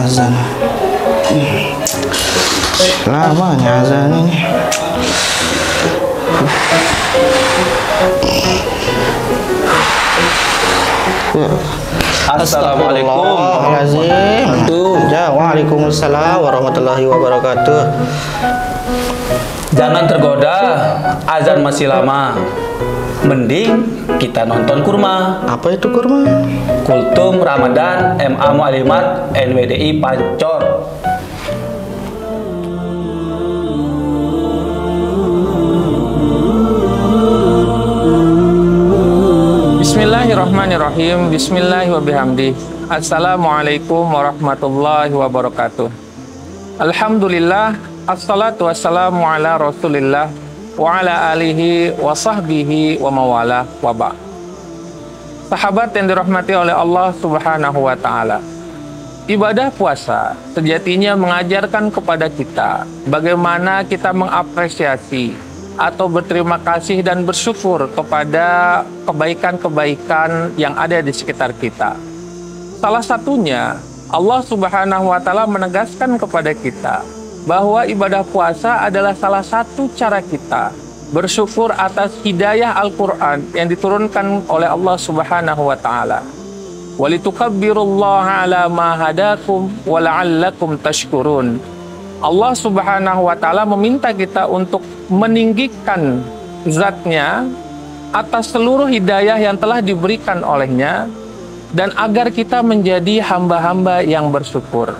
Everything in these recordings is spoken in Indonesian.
azan. Lamanya azan ini. Assalamualaikum. Waalaikumsalam warahmatullahi wabarakatuh. Jangan tergoda, azan masih lama. Mending kita nonton kurma. Apa itu kurma? Kultum Ramadan MA Mu'alimat NWDI Pancor. Bismillahirrahmanirrahim. Bismillahirrahmanirrahim. Assalamualaikum warahmatullahi wabarakatuh. Alhamdulillah, assalatu wassalamu ala rasulillah wa ala alihi wa sahbihi wa mawala wa ba'. Sahabat yang dirahmati oleh Allah subhanahu wa ta'ala, ibadah puasa sejatinya mengajarkan kepada kita bagaimana kita mengapresiasi atau berterima kasih dan bersyukur kepada kebaikan-kebaikan yang ada di sekitar kita. Salah satunya, Allah subhanahu wa ta'ala menegaskan kepada kita bahwa ibadah puasa adalah salah satu cara kita bersyukur atas hidayah Al-Quran yang diturunkan oleh Allah subhanahu wa ta'ala. Walitukabbirullaha ala ma hadakum wa la'allakum tashkurun. Allah subhanahu wa ta'ala meminta kita untuk meninggikan zatnya atas seluruh hidayah yang telah diberikan olehnya, dan agar kita menjadi hamba-hamba yang bersyukur.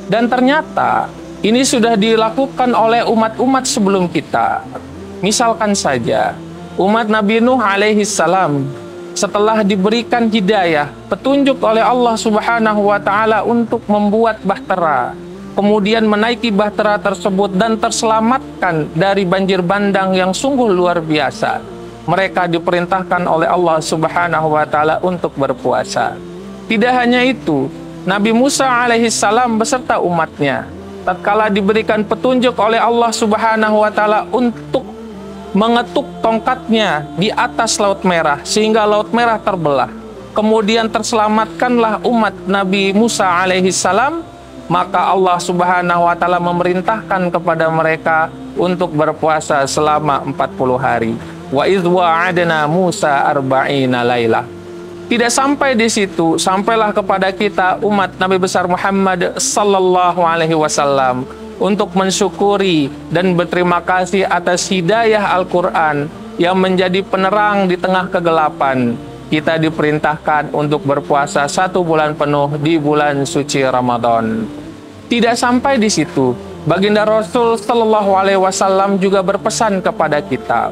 Dan ternyata ini sudah dilakukan oleh umat-umat sebelum kita. Misalkan saja umat Nabi Nuh alaihi salam, setelah diberikan hidayah, petunjuk oleh Allah subhanahu wa ta'ala untuk membuat bahtera, kemudian menaiki bahtera tersebut dan terselamatkan dari banjir bandang yang sungguh luar biasa, mereka diperintahkan oleh Allah subhanahu wa ta'ala untuk berpuasa. Tidak hanya itu, Nabi Musa alaihi salam beserta umatnya, tatkala diberikan petunjuk oleh Allah subhanahu wa ta'ala untuk mengetuk tongkatnya di atas Laut Merah sehingga Laut Merah terbelah, kemudian terselamatkanlah umat Nabi Musa alaihi salam, maka Allah subhanahu wa ta'ala memerintahkan kepada mereka untuk berpuasa selama 40 hari. Wa idh wa'adna Musa arba'ina lailah. Tidak sampai di situ, sampailah kepada kita umat Nabi besar Muhammad sallallahu alaihi wasallam untuk mensyukuri dan berterima kasih atas hidayah Al-Quran yang menjadi penerang di tengah kegelapan. Kita diperintahkan untuk berpuasa 1 bulan penuh di bulan suci Ramadan. Tidak sampai di situ, baginda Rasul sallallahu alaihi wasallam juga berpesan kepada kita,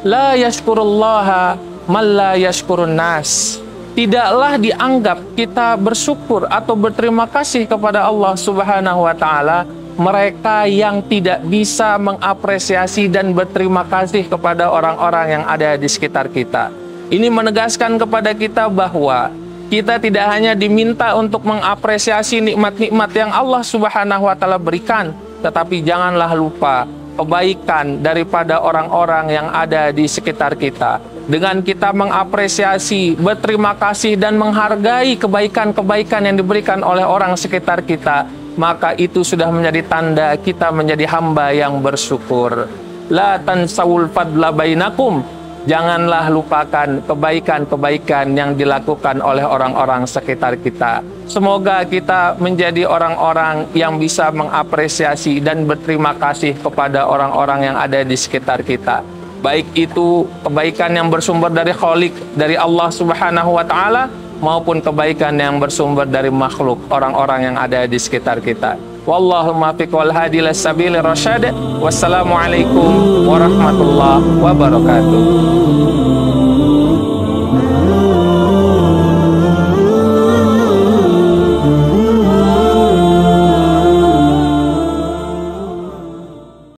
la yashkurullaha man la yashkurun nas. Tidaklah dianggap kita bersyukur atau berterima kasih kepada Allah subhanahu wa ta'ala mereka yang tidak bisa mengapresiasi dan berterima kasih kepada orang-orang yang ada di sekitar kita. Ini menegaskan kepada kita bahwa kita tidak hanya diminta untuk mengapresiasi nikmat-nikmat yang Allah subhanahu wa ta'ala berikan, tetapi janganlah lupa kebaikan daripada orang-orang yang ada di sekitar kita. Dengan kita mengapresiasi, berterima kasih dan menghargai kebaikan-kebaikan yang diberikan oleh orang sekitar kita, maka itu sudah menjadi tanda kita menjadi hamba yang bersyukur. La tansawul fadla bainakum. Janganlah lupakan kebaikan-kebaikan yang dilakukan oleh orang-orang sekitar kita. Semoga kita menjadi orang-orang yang bisa mengapresiasi dan berterima kasih kepada orang-orang yang ada di sekitar kita. Baik itu kebaikan yang bersumber dari Khalik, dari Allah subhanahu wa ta'ala, maupun kebaikan yang bersumber dari makhluk, orang-orang yang ada di sekitar kita. Wallahu muwaffiq wal hadi ila sabilir rasyad. Wassalamualaikum warahmatullahi wabarakatuh.